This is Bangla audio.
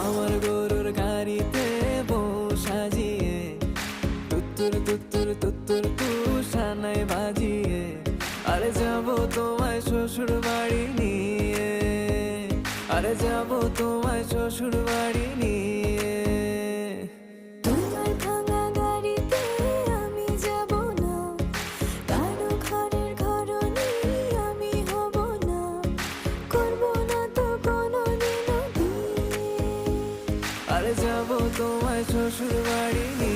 আমার গরুর গাড়িতে বউ সাজিয়ে তুত্তুর তুত্তুর তুত্তুর তুষানায় বাজিয়ে আরে যাবো তোমায় শ্বশুর বাড়ি নিয়ে, আরে যাবো তোমায় শ্বশুর বাড়ি নিয়ে। তোমার ভাঙা গাড়িতে আমি যাব না, কারো ঘরের ঘরনি আমি হব না, করব না তো কোনোদিনও বিয়ে। আরে যাবো তোমায় শ্বশুর বাড়ি নিয়ে।